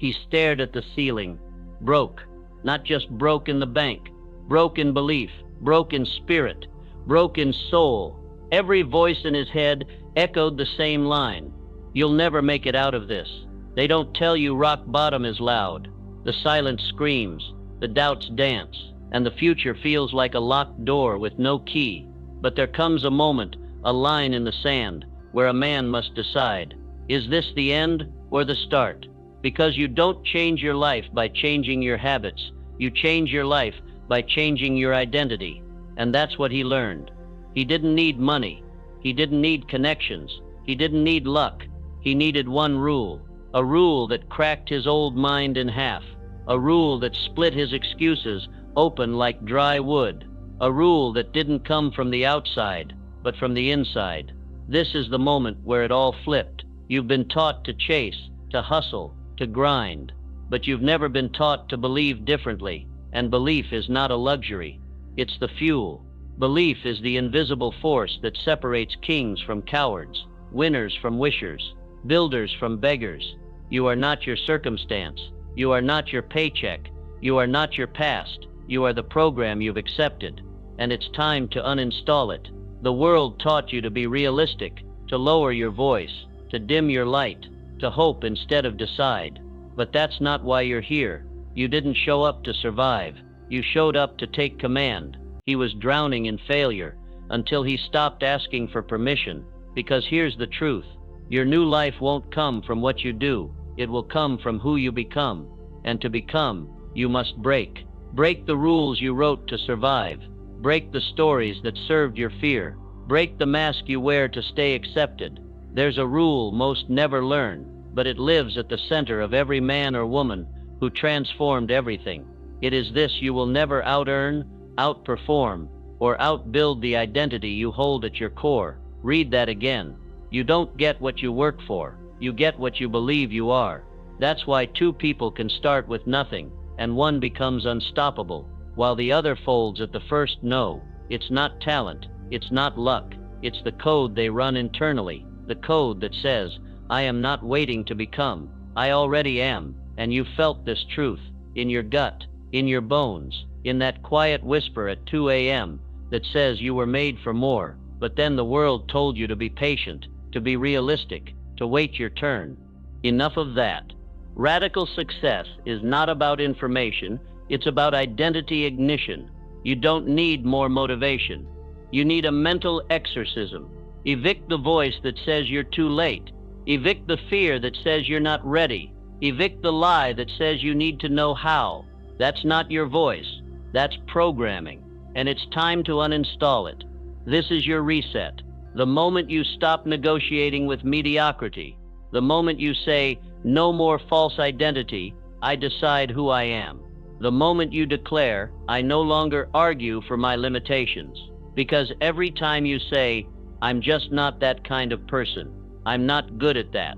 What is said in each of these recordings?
He stared at the ceiling. Broke. Not just broke in the bank. Broke in belief. Broke in spirit. Broke in soul. Every voice in his head echoed the same line. You'll never make it out of this. They don't tell you rock bottom is loud. The silence screams. The doubts dance. And the future feels like a locked door with no key. But there comes a moment, a line in the sand, where a man must decide. Is this the end or the start? Because you don't change your life by changing your habits. You change your life by changing your identity. And that's what he learned. He didn't need money. He didn't need connections. He didn't need luck. He needed one rule. A rule that cracked his old mind in half. A rule that split his excuses open like dry wood. A rule that didn't come from the outside, but from the inside. This is the moment where it all flipped. You've been taught to chase, to hustle, to grind, but you've never been taught to believe differently. And belief is not a luxury. It's the fuel. Belief is the invisible force that separates kings from cowards, winners from wishers, builders from beggars. You are not your circumstance. You are not your paycheck. You are not your past. You are the program you've accepted. And it's time to uninstall it. The world taught you to be realistic, to lower your voice, to dim your light, to hope instead of decide. But that's not why you're here. You didn't show up to survive. You showed up to take command. He was drowning in failure until he stopped asking for permission. Because here's the truth. Your new life won't come from what you do. It will come from who you become. And to become, you must break. Break the rules you wrote to survive. Break the stories that served your fear. Break the mask you wear to stay accepted. There's a rule most never learn, but it lives at the center of every man or woman who transformed everything. It is this: you will never out-earn, outperform, or outbuild the identity you hold at your core. Read that again. You don't get what you work for. You get what you believe you are. That's why two people can start with nothing, and one becomes unstoppable, while the other folds at the first no. It's not talent. It's not luck. It's the code they run internally. The code that says, I am not waiting to become. I already am. And you felt this truth in your gut, in your bones, in that quiet whisper at 2 a.m. that says you were made for more. But then the world told you to be patient, to be realistic, to wait your turn. Enough of that. Radical success is not about information. It's about identity ignition. You don't need more motivation. You need a mental exorcism. Evict the voice that says you're too late. Evict the fear that says you're not ready. Evict the lie that says you need to know how. That's not your voice. That's programming. And it's time to uninstall it. This is your reset. The moment you stop negotiating with mediocrity. The moment you say, no more false identity, I decide who I am. The moment you declare, I no longer argue for my limitations. Because every time you say, I'm just not that kind of person, I'm not good at that,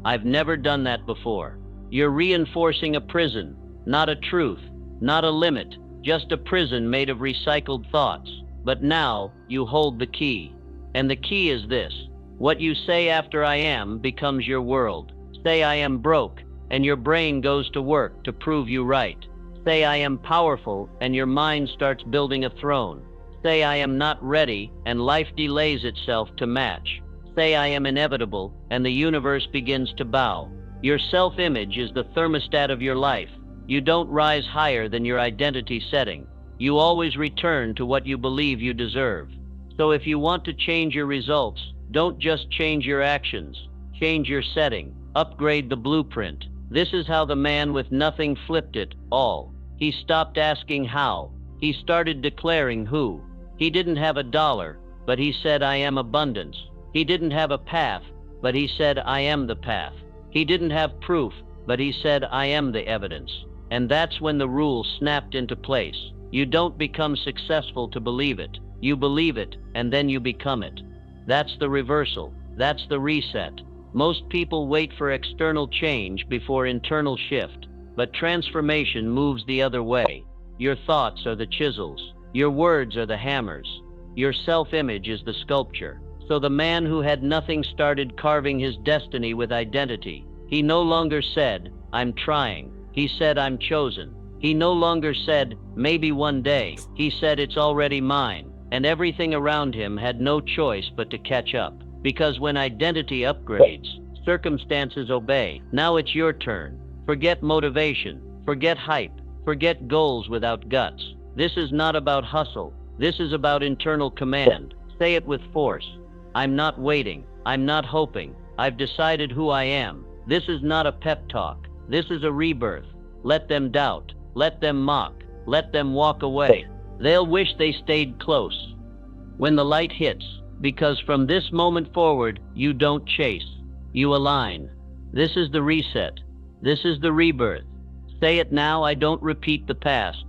I've never done that before, you're reinforcing a prison, not a truth, not a limit, just a prison made of recycled thoughts. But now you hold the key. And the key is this: what you say after I am becomes your world. Say I am broke, and your brain goes to work to prove you right. Say I am powerful, and your mind starts building a throne. Say I am not ready, and life delays itself to match. Say I am inevitable, and the universe begins to bow. Your self-image is the thermostat of your life. You don't rise higher than your identity setting. You always return to what you believe you deserve. So if you want to change your results, don't just change your actions. Change your setting. Upgrade the blueprint. This is how the man with nothing flipped it all. He stopped asking how. He started declaring who. He didn't have a dollar, but he said, I am abundance. He didn't have a path, but he said, I am the path. He didn't have proof, but he said, I am the evidence. And that's when the rules snapped into place. You don't become successful to believe it. You believe it, and then you become it. That's the reversal. That's the reset. Most people wait for external change before internal shift, but transformation moves the other way. Your thoughts are the chisels. Your words are the hammers. Your self-image is the sculpture. So the man who had nothing started carving his destiny with identity. He no longer said, I'm trying. He said, I'm chosen. He no longer said, maybe one day. He said, it's already mine. And everything around him had no choice but to catch up. Because when identity upgrades, circumstances obey. Now it's your turn. Forget motivation. Forget hype. Forget goals without guts. This is not about hustle. This is about internal command. Say it with force. I'm not waiting. I'm not hoping. I've decided who I am. This is not a pep talk. This is a rebirth. Let them doubt. Let them mock. Let them walk away. They'll wish they stayed close when the light hits, because from this moment forward, you don't chase. You align. This is the reset. This is the rebirth. Say it now. I don't repeat the past.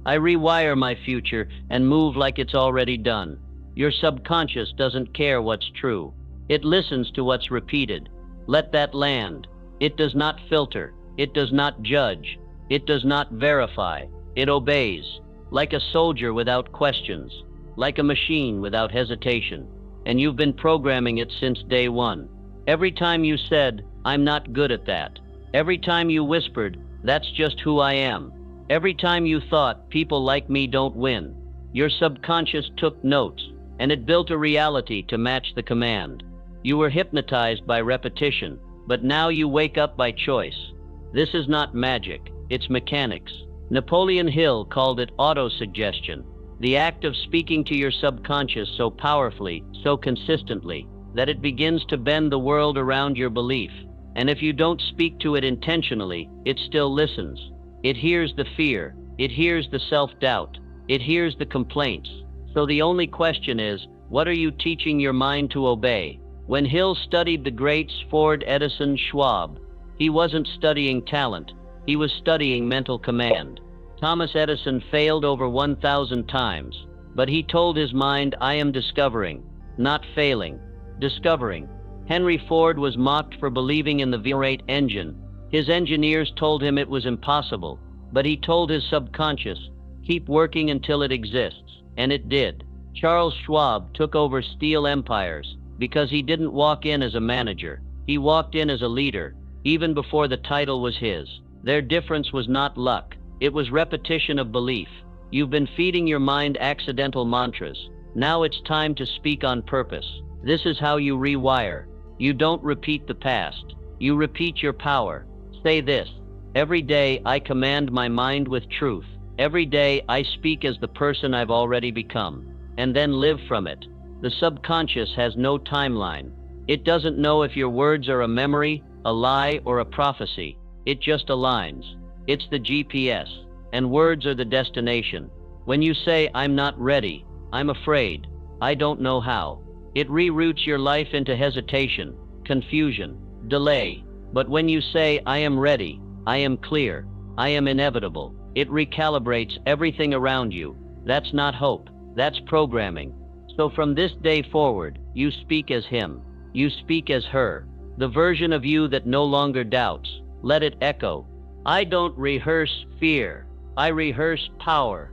I rewire my future and move like it's already done. Your subconscious doesn't care what's true. It listens to what's repeated. Let that land. It does not filter. It does not judge. It does not verify. It obeys. Like a soldier without questions. Like a machine without hesitation. And you've been programming it since day one. Every time you said, I'm not good at that. Every time you whispered, that's just who I am. Every time you thought, people like me don't win. Your subconscious took notes, and it built a reality to match the command. You were hypnotized by repetition, but now you wake up by choice. This is not magic, it's mechanics. Napoleon Hill called it autosuggestion, the act of speaking to your subconscious so powerfully, so consistently, that it begins to bend the world around your belief. And if you don't speak to it intentionally, it still listens. It hears the fear, it hears the self-doubt, it hears the complaints. So the only question is, what are you teaching your mind to obey? When Hill studied the greats Ford, Edison, Schwab, he wasn't studying talent, he was studying mental command. Thomas Edison failed over 1,000 times, but he told his mind, I am discovering, not failing, discovering. Henry Ford was mocked for believing in the V8 engine. His engineers told him it was impossible, but he told his subconscious, keep working until it exists, and it did. Charles Schwab took over steel empires because he didn't walk in as a manager. He walked in as a leader, even before the title was his. Their difference was not luck. It was repetition of belief. You've been feeding your mind accidental mantras. Now it's time to speak on purpose. This is how you rewire. You don't repeat the past. You repeat your power. Say this. Every day I command my mind with truth. Every day I speak as the person I've already become. And then live from it. The subconscious has no timeline. It doesn't know if your words are a memory, a lie, or a prophecy. It just aligns. It's the GPS, and words are the destination. When you say, I'm not ready, I'm afraid, I don't know how, it reroutes your life into hesitation, confusion, delay. But when you say, I am ready, I am clear, I am inevitable, it recalibrates everything around you. That's not hope, that's programming. So from this day forward, you speak as him, you speak as her, the version of you that no longer doubts. Let it echo. I don't rehearse fear, I rehearse power.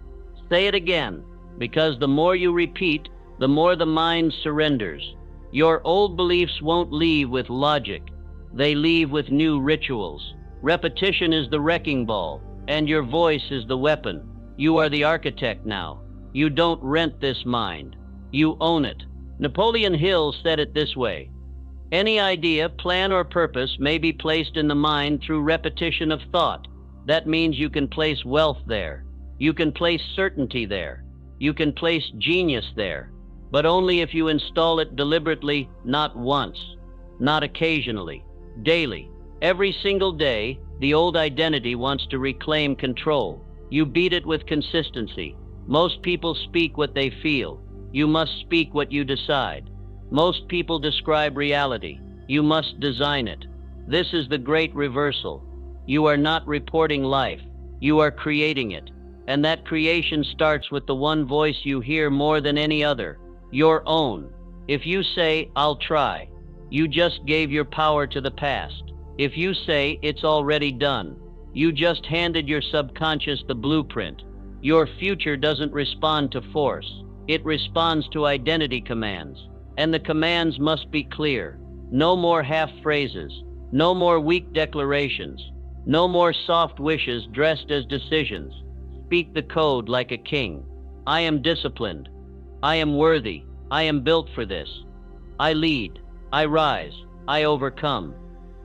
Say it again, because the more you repeat, the more the mind surrenders. Your old beliefs won't leave with logic, they leave with new rituals. Repetition is the wrecking ball, and your voice is the weapon. You are the architect now. You don't rent this mind, you own it. Napoleon Hill said it this way. Any idea, plan, or purpose may be placed in the mind through repetition of thought. That means you can place wealth there. You can place certainty there. You can place genius there. But only if you install it deliberately, not once, not occasionally, daily. Every single day, the old identity wants to reclaim control. You beat it with consistency. Most people speak what they feel. You must speak what you decide. Most people describe reality. You must design it. This is the great reversal. You are not reporting life. You are creating it. And that creation starts with the one voice you hear more than any other, your own. If you say, I'll try, you just gave your power to the past. If you say, it's already done, you just handed your subconscious the blueprint. Your future doesn't respond to force. It responds to identity commands. And the commands must be clear. No more half phrases. No more weak declarations. No more soft wishes dressed as decisions. Speak the code like a king. I am disciplined. I am worthy. I am built for this. I lead. I rise. I overcome.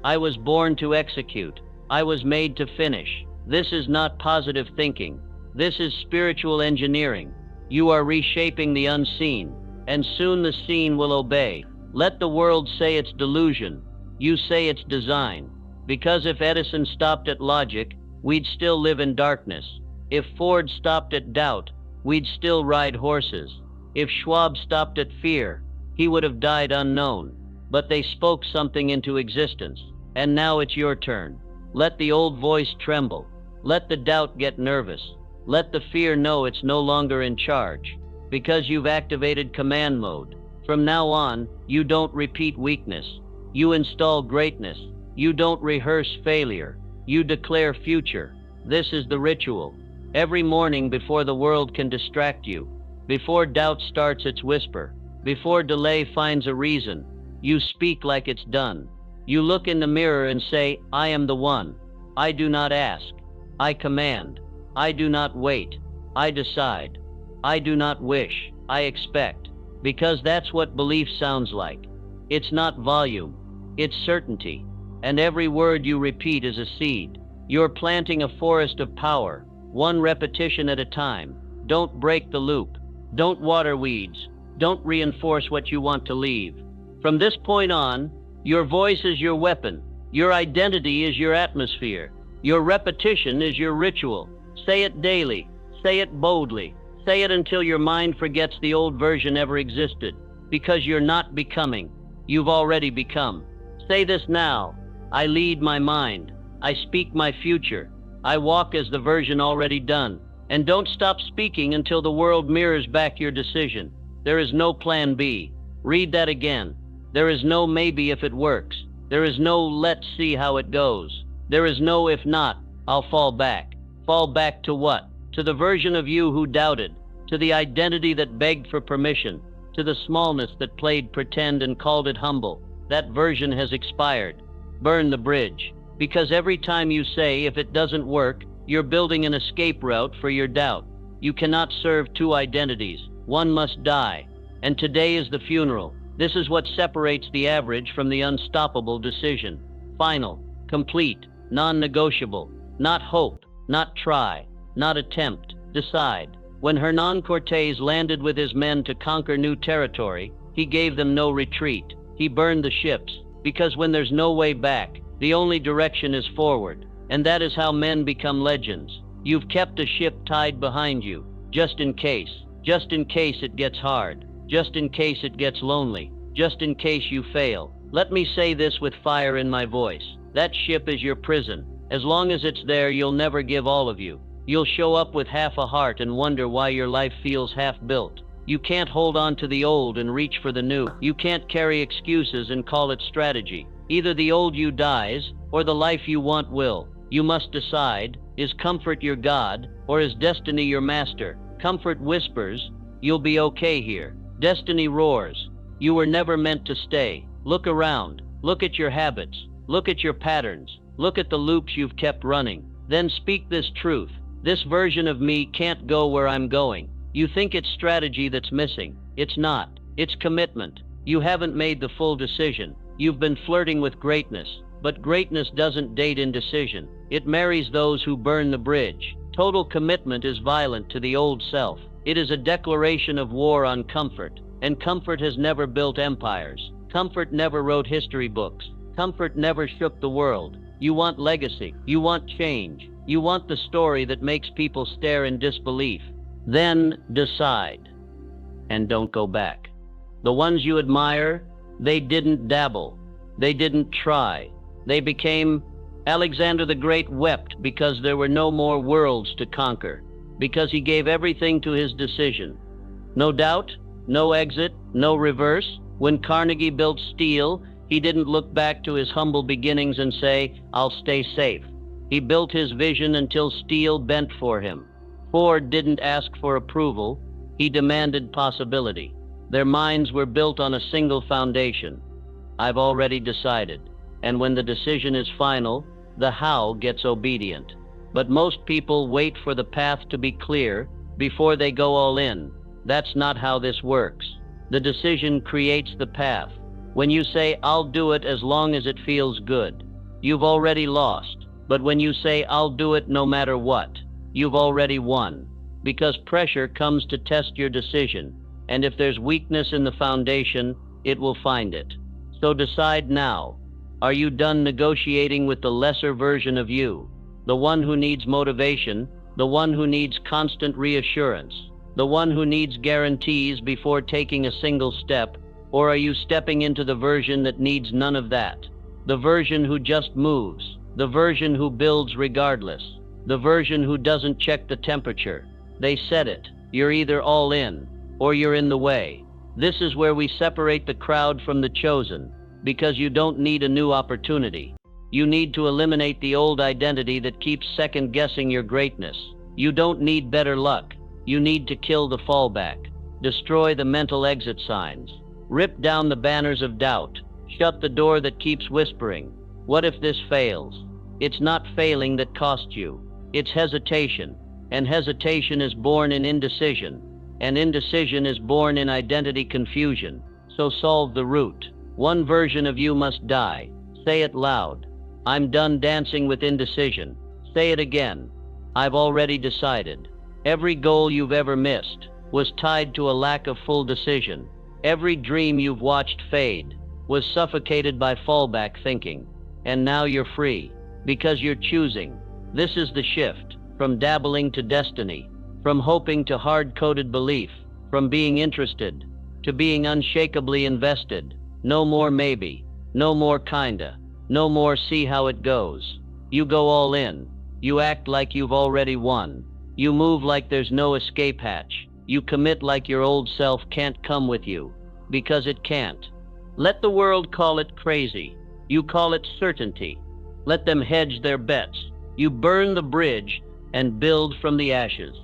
I was born to execute. I was made to finish. This is not positive thinking. This is spiritual engineering. You are reshaping the unseen, and soon the seen will obey. Let the world say it's delusion. You say it's design. Because if Edison stopped at logic, we'd still live in darkness. If Ford stopped at doubt, we'd still ride horses. If Schwab stopped at fear, he would have died unknown. But they spoke something into existence, and now it's your turn. Let the old voice tremble. Let the doubt get nervous. Let the fear know it's no longer in charge, because you've activated command mode. From now on, you don't repeat weakness. You install greatness. You don't rehearse failure. You declare future. This is the ritual. Every morning before the world can distract you, before doubt starts its whisper, before delay finds a reason, you speak like it's done. You look in the mirror and say, I am the one. I do not ask. I command. I do not wait. I decide. I do not wish. I expect. Because that's what belief sounds like. It's not volume. It's certainty. And every word you repeat is a seed. You're planting a forest of power, one repetition at a time. Don't break the loop. Don't water weeds. Don't reinforce what you want to leave. From this point on, your voice is your weapon. Your identity is your atmosphere. Your repetition is your ritual. Say it daily. Say it boldly. Say it until your mind forgets the old version ever existed. Because you're not becoming. You've already become. Say this now. I lead my mind. I speak my future. I walk as the version already done. And don't stop speaking until the world mirrors back your decision. There is no plan B. Read that again. There is no maybe if it works. There is no let's see how it goes. There is no if not, I'll fall back. Fall back to what? To the version of you who doubted, to the identity that begged for permission, to the smallness that played pretend and called it humble. That version has expired. Burn the bridge. Because every time you say, if it doesn't work, you're building an escape route for your doubt. You cannot serve two identities. One must die. And today is the funeral. This is what separates the average from the unstoppable decision. Final, complete, non-negotiable. Not hope, not try, not attempt. Decide. When Hernan Cortés landed with his men to conquer new territory, he gave them no retreat. He burned the ships, because when there's no way back, the only direction is forward. And that is how men become legends. You've kept a ship tied behind you, just in case it gets hard, just in case it gets lonely, just in case you fail. Let me say this with fire in my voice. That ship is your prison. As long as it's there, you'll never give all of you. You'll show up with half a heart and wonder why your life feels half-built. You can't hold on to the old and reach for the new. You can't carry excuses and call it strategy. Either the old you dies, or the life you want will. You must decide, is comfort your God, or is destiny your master? Comfort whispers, you'll be okay here. Destiny roars, you were never meant to stay. Look around, look at your habits, look at your patterns, look at the loops you've kept running. Then speak this truth. This version of me can't go where I'm going. You think it's strategy that's missing. It's not. It's commitment. You haven't made the full decision. You've been flirting with greatness. But greatness doesn't date indecision. It marries those who burn the bridge. Total commitment is violent to the old self. It is a declaration of war on comfort. And comfort has never built empires. Comfort never wrote history books. Comfort never shook the world. You want legacy. You want change. You want the story that makes people stare in disbelief. Then decide. And don't go back. The ones you admire, they didn't dabble. They didn't try. They became. Alexander the Great wept because there were no more worlds to conquer, because he gave everything to his decision. No doubt, no exit, no reverse. When Carnegie built steel, he didn't look back to his humble beginnings and say, I'll stay safe. He built his vision until steel bent for him. Ford didn't ask for approval, he demanded possibility. Their minds were built on a single foundation. I've already decided. And when the decision is final, the how gets obedient. But most people wait for the path to be clear before they go all in. That's not how this works. The decision creates the path. When you say, "I'll do it as long as it feels good," you've already lost. But when you say, "I'll do it no matter what," you've already won. Because pressure comes to test your decision, and if there's weakness in the foundation, it will find it. So decide now. Are you done negotiating with the lesser version of you? The one who needs motivation, the one who needs constant reassurance, the one who needs guarantees before taking a single step? Or are you stepping into the version that needs none of that? The version who just moves, the version who builds regardless, the version who doesn't check the temperature. They said it. You're either all in, or you're in the way. This is where we separate the crowd from the chosen, because you don't need a new opportunity. You need to eliminate the old identity that keeps second-guessing your greatness. You don't need better luck. You need to kill the fallback. Destroy the mental exit signs. Rip down the banners of doubt. Shut the door that keeps whispering, "What if this fails?" It's not failing that costs you. It's hesitation. And hesitation is born in indecision. And indecision is born in identity confusion. So solve the root. One version of you must die. Say it loud. I'm done dancing with indecision. Say it again. I've already decided. Every goal you've ever missed was tied to a lack of full decision. Every dream you've watched fade was suffocated by fallback thinking. And now you're free, because you're choosing. This is the shift, from dabbling to destiny, from hoping to hard-coded belief, from being interested to being unshakably invested. No more maybe, no more kinda, no more see how it goes. You go all in. You act like you've already won. You move like there's no escape hatch. You commit like your old self can't come with you, because it can't. Let the world call it crazy. You call it certainty. Let them hedge their bets. You burn the bridge and build from the ashes.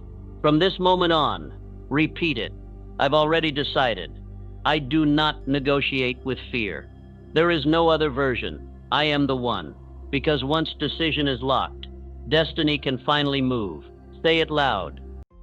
From this moment on, repeat it. I've already decided. I do not negotiate with fear. There is no other version. I am the one. Because once decision is locked, destiny can finally move. Say it loud.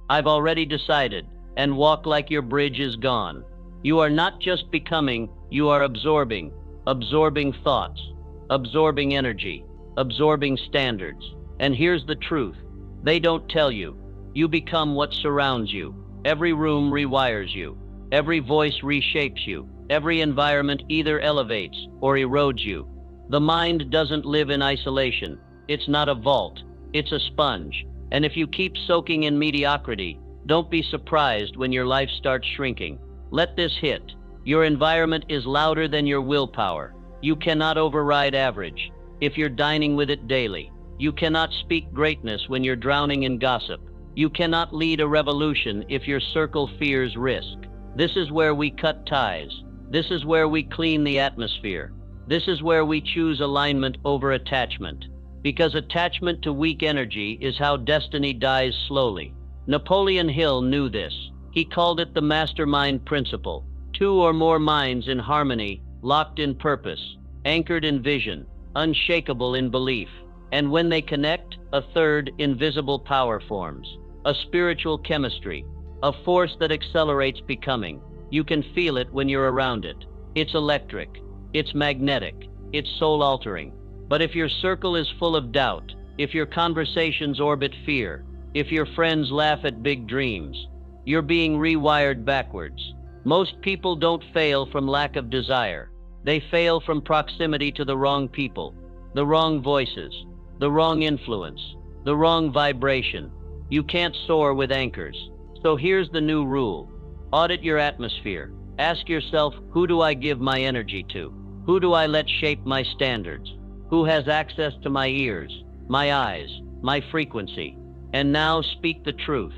I've already decided, and walk like your bridge is gone. You are not just becoming, you are absorbing. Absorbing thoughts, absorbing energy, absorbing standards. And here's the truth. They don't tell you. You become what surrounds you. Every room rewires you. Every voice reshapes you. Every environment either elevates or erodes you. The mind doesn't live in isolation. It's not a vault. It's a sponge. And if you keep soaking in mediocrity, don't be surprised when your life starts shrinking. Let this hit. Your environment is louder than your willpower. You cannot override average if you're dining with it daily. You cannot speak greatness when you're drowning in gossip. You cannot lead a revolution if your circle fears risk. This is where we cut ties. This is where we clean the atmosphere. This is where we choose alignment over attachment. Because attachment to weak energy is how destiny dies slowly. Napoleon Hill knew this. He called it the mastermind principle. Two or more minds in harmony, locked in purpose, anchored in vision, unshakable in belief. And when they connect, a third invisible power forms. A spiritual chemistry, a force that accelerates becoming. You can feel it when you're around it. It's electric, it's magnetic, it's soul-altering. But if your circle is full of doubt, if your conversations orbit fear, if your friends laugh at big dreams, you're being rewired backwards. Most people don't fail from lack of desire. They fail from proximity to the wrong people, the wrong voices, the wrong influence, the wrong vibration. You can't soar with anchors. So here's the new rule. Audit your atmosphere. Ask yourself, who do I give my energy to? Who do I let shape my standards? Who has access to my ears, my eyes, my frequency? And now speak the truth.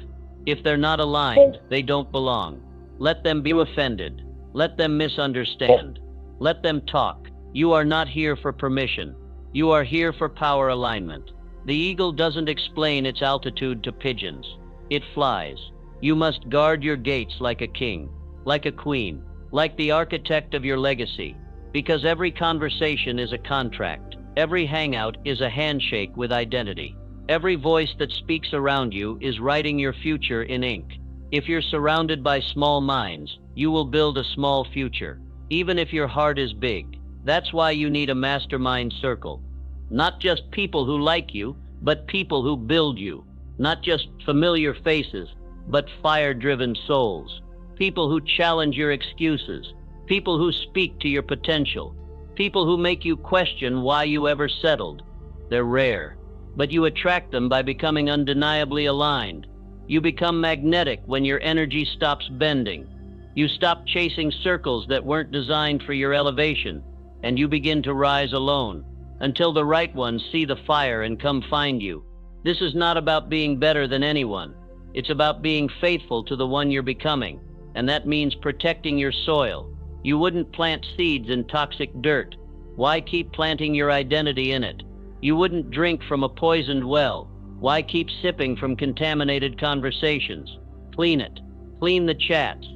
If they're not aligned, they don't belong. Let them be offended. Let them misunderstand. Let them talk. You are not here for permission. You are here for power alignment. The eagle doesn't explain its altitude to pigeons. It flies. You must guard your gates like a king, like a queen, like the architect of your legacy, because every conversation is a contract. Every hangout is a handshake with identity. Every voice that speaks around you is writing your future in ink. If you're surrounded by small minds, you will build a small future, even if your heart is big. That's why you need a mastermind circle. Not just people who like you, but people who build you. Not just familiar faces, but fire-driven souls. People who challenge your excuses. People who speak to your potential. People who make you question why you ever settled. They're rare, but you attract them by becoming undeniably aligned. You become magnetic when your energy stops bending. You stop chasing circles that weren't designed for your elevation, and you begin to rise alone, until the right ones see the fire and come find you. This is not about being better than anyone. It's about being faithful to the one you're becoming, and that means protecting your soil. You wouldn't plant seeds in toxic dirt. Why keep planting your identity in it? You wouldn't drink from a poisoned well. Why keep sipping from contaminated conversations? Clean it. Clean the chats.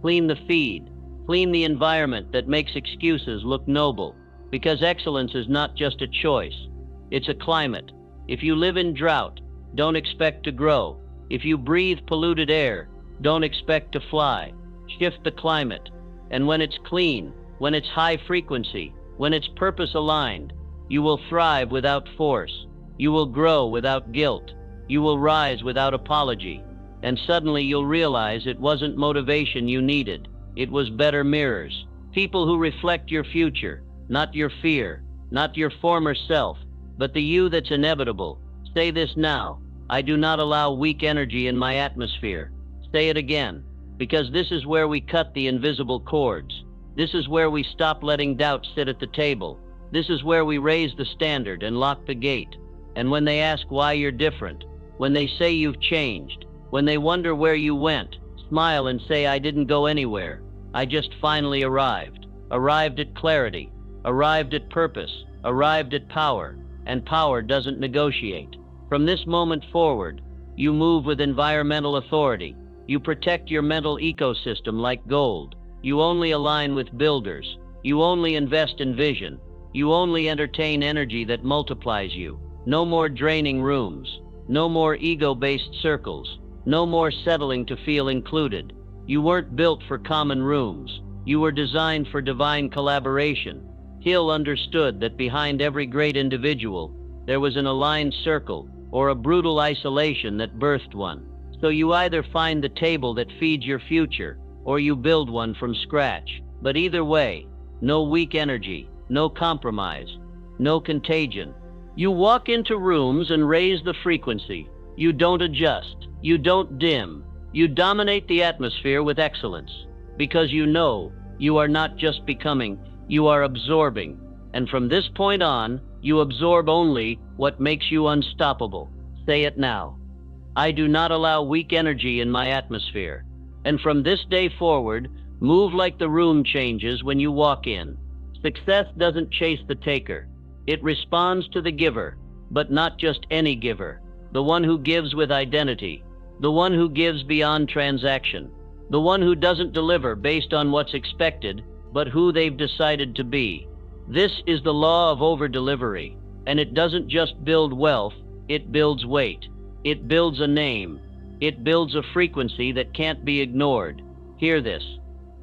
Clean the feed. Clean the environment that makes excuses look noble. Because excellence is not just a choice. It's a climate. If you live in drought, don't expect to grow. If you breathe polluted air, don't expect to fly. Shift the climate. And when it's clean, when it's high frequency, when it's purpose aligned, you will thrive without force. You will grow without guilt. You will rise without apology. And suddenly you'll realize it wasn't motivation you needed. It was better mirrors. People who reflect your future, not your fear, not your former self, but the you that's inevitable. Say this now. I do not allow weak energy in my atmosphere. Say it again, because this is where we cut the invisible cords. This is where we stop letting doubt sit at the table. This is where we raise the standard and lock the gate. And when they ask why you're different, when they say you've changed, when they wonder where you went, smile and say, I didn't go anywhere. I just finally arrived. Arrived at clarity. Arrived at purpose. Arrived at power. And power doesn't negotiate. From this moment forward, you move with environmental authority. You protect your mental ecosystem like gold. You only align with builders. You only invest in vision. You only entertain energy that multiplies you. No more draining rooms. No more ego-based circles. No more settling to feel included. You weren't built for common rooms. You were designed for divine collaboration. Hill understood that behind every great individual, there was an aligned circle or a brutal isolation that birthed one. So you either find the table that feeds your future, or you build one from scratch. But either way, no weak energy, no compromise, no contagion. You walk into rooms and raise the frequency. You don't adjust. You don't dim. You dominate the atmosphere with excellence. Because you know you are not just becoming, you are absorbing. And from this point on, you absorb only what makes you unstoppable. Say it now. I do not allow weak energy in my atmosphere. And from this day forward, move like the room changes when you walk in. Success doesn't chase the taker. It responds to the giver, but not just any giver. The one who gives with identity. The one who gives beyond transaction. The one who doesn't deliver based on what's expected, but who they've decided to be. This is the law of over-delivery, and it doesn't just build wealth, it builds weight. It builds a name. It builds a frequency that can't be ignored. Hear this.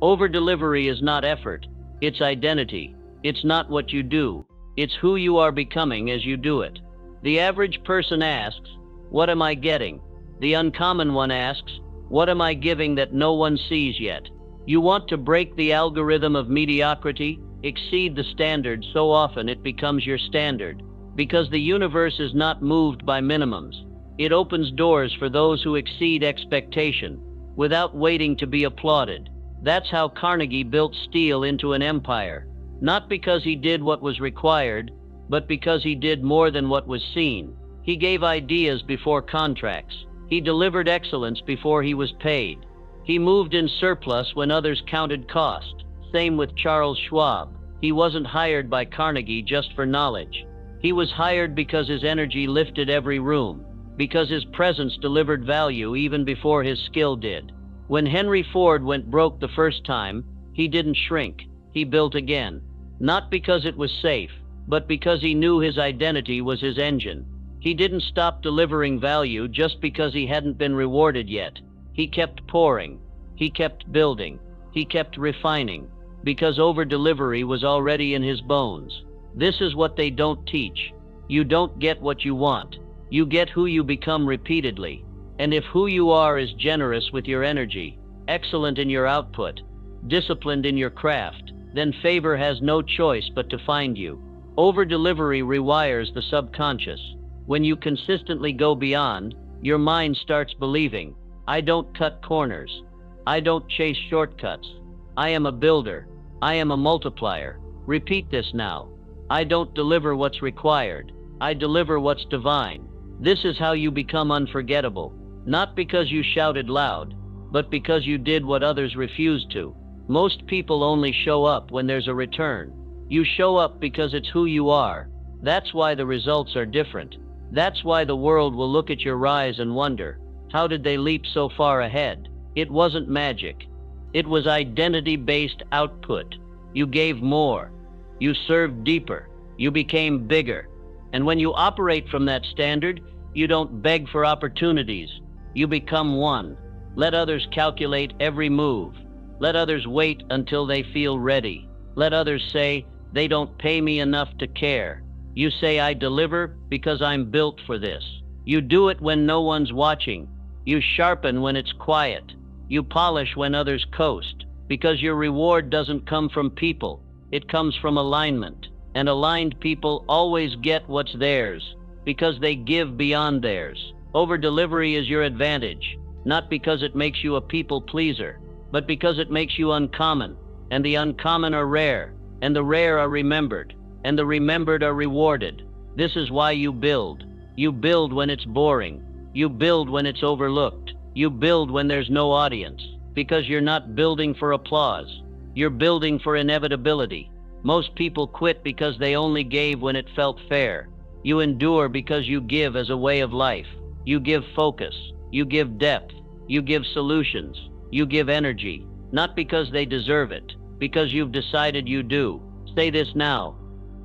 Over-delivery is not effort. It's identity. It's not what you do. It's who you are becoming as you do it. The average person asks, what am I getting? The uncommon one asks, what am I giving that no one sees yet? You want to break the algorithm of mediocrity? Exceed the standard so often it becomes your standard. Because the universe is not moved by minimums. It opens doors for those who exceed expectation, without waiting to be applauded. That's how Carnegie built steel into an empire. Not because he did what was required, but because he did more than what was seen. He gave ideas before contracts. He delivered excellence before he was paid. He moved in surplus when others counted cost. Same with Charles Schwab. He wasn't hired by Carnegie just for knowledge. He was hired because his energy lifted every room, because his presence delivered value even before his skill did. When Henry Ford went broke the first time, he didn't shrink. He built again. Not because it was safe, but because he knew his identity was his engine. He didn't stop delivering value just because he hadn't been rewarded yet. He kept pouring. He kept building. He kept refining, because over-delivery was already in his bones. This is what they don't teach. You don't get what you want. You get who you become repeatedly. And if who you are is generous with your energy, excellent in your output, disciplined in your craft, then favor has no choice but to find you. Over-delivery rewires the subconscious. When you consistently go beyond, your mind starts believing, I don't cut corners. I don't chase shortcuts. I am a builder. I am a multiplier. Repeat this now. I don't deliver what's required. I deliver what's divine. This is how you become unforgettable, not because you shouted loud, but because you did what others refused to. Most people only show up when there's a return. You show up because it's who you are. That's why the results are different. That's why the world will look at your rise and wonder, how did they leap so far ahead? It wasn't magic. It was identity-based output. You gave more. You served deeper. You became bigger. And when you operate from that standard, you don't beg for opportunities. You become one. Let others calculate every move. Let others wait until they feel ready. Let others say, they don't pay me enough to care. You say, I deliver because I'm built for this. You do it when no one's watching. You sharpen when it's quiet. You polish when others coast, because your reward doesn't come from people. It comes from alignment. And aligned people always get what's theirs, because they give beyond theirs. Over-delivery is your advantage, not because it makes you a people pleaser, but because it makes you uncommon. And the uncommon are rare, and the rare are remembered, and the remembered are rewarded. This is why you build. You build when it's boring. You build when it's overlooked. You build when there's no audience, because you're not building for applause. You're building for inevitability. Most people quit because they only gave when it felt fair. You endure because you give as a way of life. You give focus. You give depth. You give solutions. You give energy, not because they deserve it, because you've decided you do. Say this now.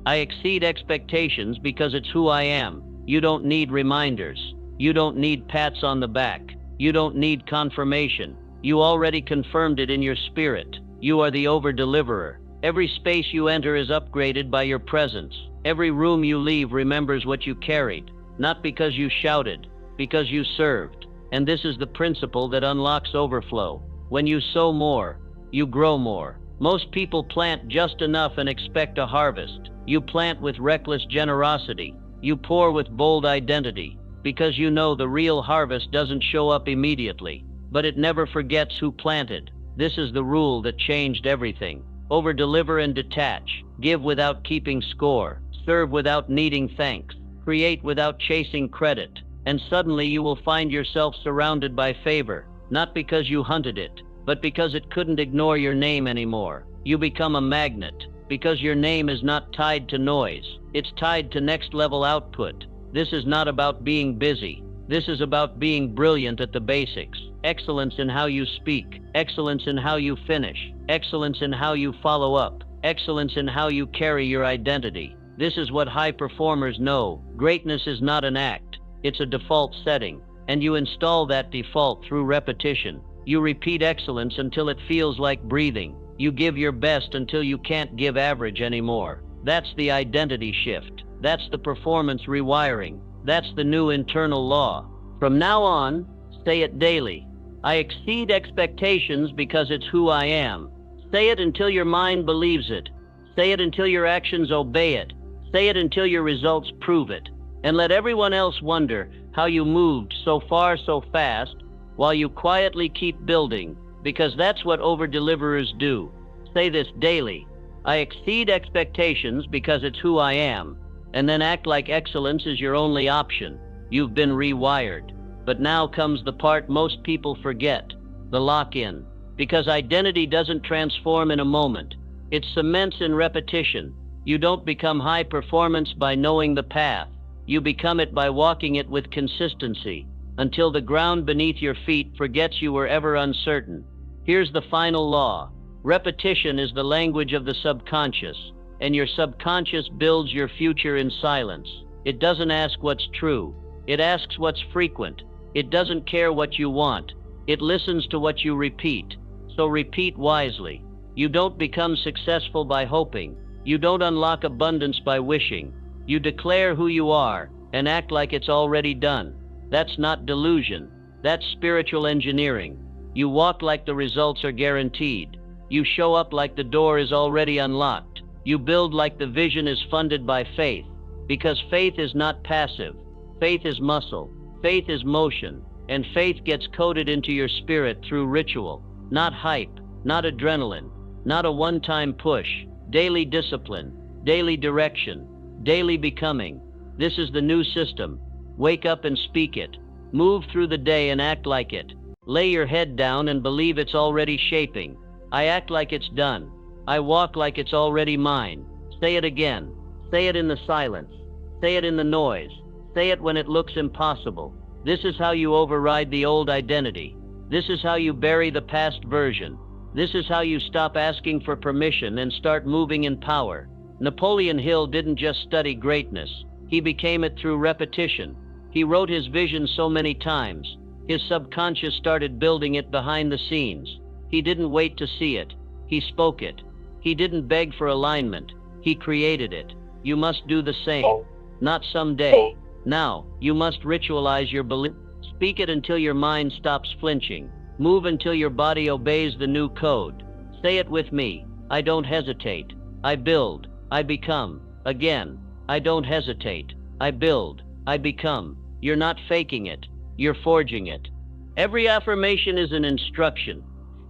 I exceed expectations because it's who I am. You don't need reminders. You don't need pats on the back. You don't need confirmation. You already confirmed it in your spirit. You are the over-deliverer. Every space you enter is upgraded by your presence. Every room you leave remembers what you carried, not because you shouted, because you served. And this is the principle that unlocks overflow. When you sow more, you grow more. Most people plant just enough and expect a harvest. You plant with reckless generosity. You pour with bold identity, because you know the real harvest doesn't show up immediately, but it never forgets who planted. This is the rule that changed everything. Over-deliver and detach. Give without keeping score. Serve without needing thanks. Create without chasing credit. And suddenly you will find yourself surrounded by favor, not because you hunted it, but because it couldn't ignore your name anymore. You become a magnet, because your name is not tied to noise. It's tied to next-level output. This is not about being busy. This is about being brilliant at the basics. Excellence in how you speak. Excellence in how you finish. Excellence in how you follow up. Excellence in how you carry your identity. This is what high performers know. Greatness is not an act. It's a default setting. And you install that default through repetition. You repeat excellence until it feels like breathing. You give your best until you can't give average anymore. That's the identity shift. That's the performance rewiring. That's the new internal law. From now on, say it daily. I exceed expectations because it's who I am. Say it until your mind believes it. Say it until your actions obey it. Say it until your results prove it. And let everyone else wonder how you moved so far so fast while you quietly keep building, because that's what over-deliverers do. Say this daily. I exceed expectations because it's who I am. And then act like excellence is your only option. You've been rewired. But now comes the part most people forget, the lock-in. Because identity doesn't transform in a moment. It cements in repetition. You don't become high performance by knowing the path. You become it by walking it with consistency, until the ground beneath your feet forgets you were ever uncertain. Here's the final law. Repetition is the language of the subconscious. and your subconscious builds your future in silence. It doesn't ask what's true. It asks what's frequent. It doesn't care what you want. It listens to what you repeat. So repeat wisely. You don't become successful by hoping. You don't unlock abundance by wishing. You declare who you are and act like it's already done. That's not delusion. That's spiritual engineering. You walk like the results are guaranteed. You show up like the door is already unlocked. You build like the vision is funded by faith. Because faith is not passive. Faith is muscle. Faith is motion. And faith gets coded into your spirit through ritual. Not hype, not adrenaline, not a one-time push. Daily discipline, daily direction, daily becoming. This is the new system. Wake up and speak it. Move through the day and act like it. Lay your head down and believe it's already shaping. I act like it's done. I walk like it's already mine. Say it again. Say it in the silence. Say it in the noise. Say it when it looks impossible. This is how you override the old identity. This is how you bury the past version. This is how you stop asking for permission and start moving in power. Napoleon Hill didn't just study greatness. He became it through repetition. He wrote his vision so many times. His subconscious started building it behind the scenes. He didn't wait to see it. He spoke it. He didn't beg for alignment. He created it. You must do the same. Not someday. Now, you must ritualize your belief. Speak it until your mind stops flinching. Move until your body obeys the new code. Say it with me. I don't hesitate. I build. I become. Again. I don't hesitate. I build. I become. You're not faking it. You're forging it. Every affirmation is an instruction.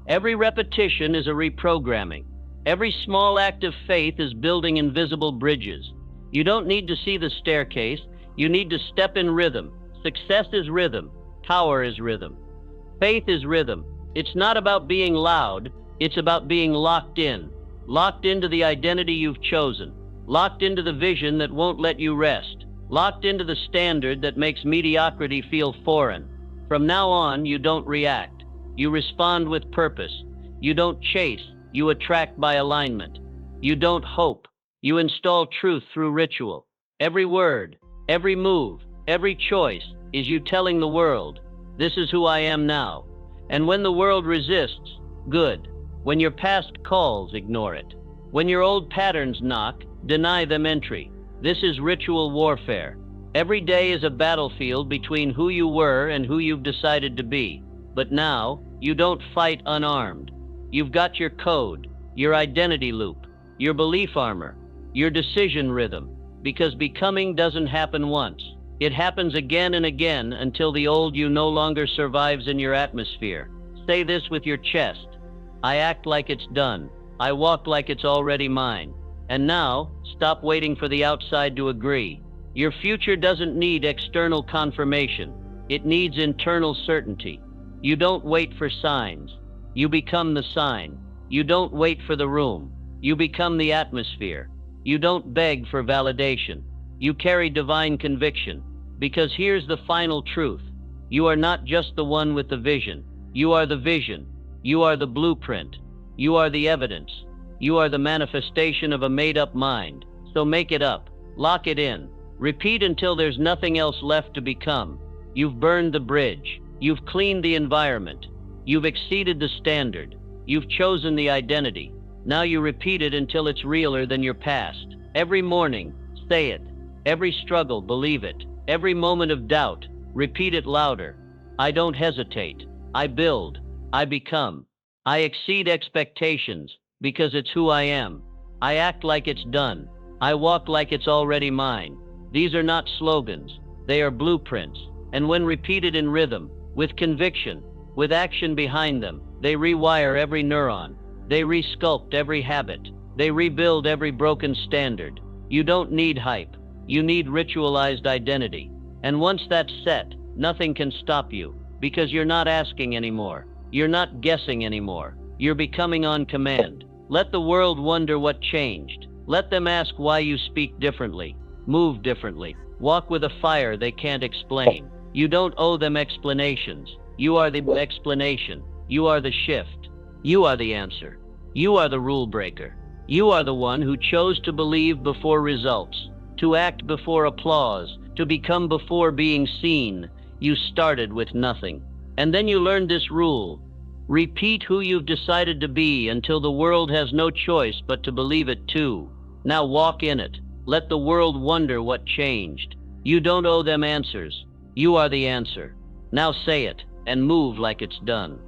Every repetition is a reprogramming. Every small act of faith is building invisible bridges. You don't need to see the staircase. You need to step in rhythm. Success is rhythm. Power is rhythm. Faith is rhythm. It's not about being loud. It's about being locked in. Locked into the identity you've chosen. Locked into the vision that won't let you rest. Locked into the standard that makes mediocrity feel foreign. From now on, you don't react. You respond with purpose. You don't chase. You attract by alignment. You don't hope. You install truth through ritual. Every word, every move, every choice is you telling the world, this is who I am now. And when the world resists, good. When your past calls, ignore it. When your old patterns knock, deny them entry. This is ritual warfare. Every day is a battlefield between who you were and who you've decided to be. But now, you don't fight unarmed. You've got your code, your identity loop, your belief armor, your decision rhythm. Because becoming doesn't happen once. It happens again and again until the old you no longer survives in your atmosphere. Say this with your chest. I act like it's done. I walk like it's already mine. And now, stop waiting for the outside to agree. Your future doesn't need external confirmation. It needs internal certainty. You don't wait for signs. You become the sign. You don't wait for the room. You become the atmosphere. You don't beg for validation. You carry divine conviction. Because here's the final truth. You are not just the one with the vision. You are the vision. You are the blueprint. You are the evidence. You are the manifestation of a made-up mind. So make it up. Lock it in. Repeat until there's nothing else left to become. You've burned the bridge. You've cleaned the environment. You've exceeded the standard. You've chosen the identity. Now you repeat it until it's realer than your past. Every morning, say it. Every struggle, believe it. Every moment of doubt, repeat it louder. I don't hesitate. I build. I become. I exceed expectations because it's who I am. I act like it's done. I walk like it's already mine. These are not slogans. They are blueprints. And when repeated in rhythm, with conviction, with action behind them, they rewire every neuron. They resculpt every habit. They rebuild every broken standard. You don't need hype. You need ritualized identity. And once that's set, nothing can stop you, because you're not asking anymore. You're not guessing anymore. You're becoming on command. Let the world wonder what changed. Let them ask why you speak differently, move differently, walk with a fire they can't explain. You don't owe them explanations. You are the explanation. You are the shift. You are the answer. You are the rule breaker. You are the one who chose to believe before results, to act before applause, to become before being seen. You started with nothing. And then you learned this rule. Repeat who you've decided to be until the world has no choice but to believe it too. Now walk in it. Let the world wonder what changed. You don't owe them answers. You are the answer. Now say it and move like it's done.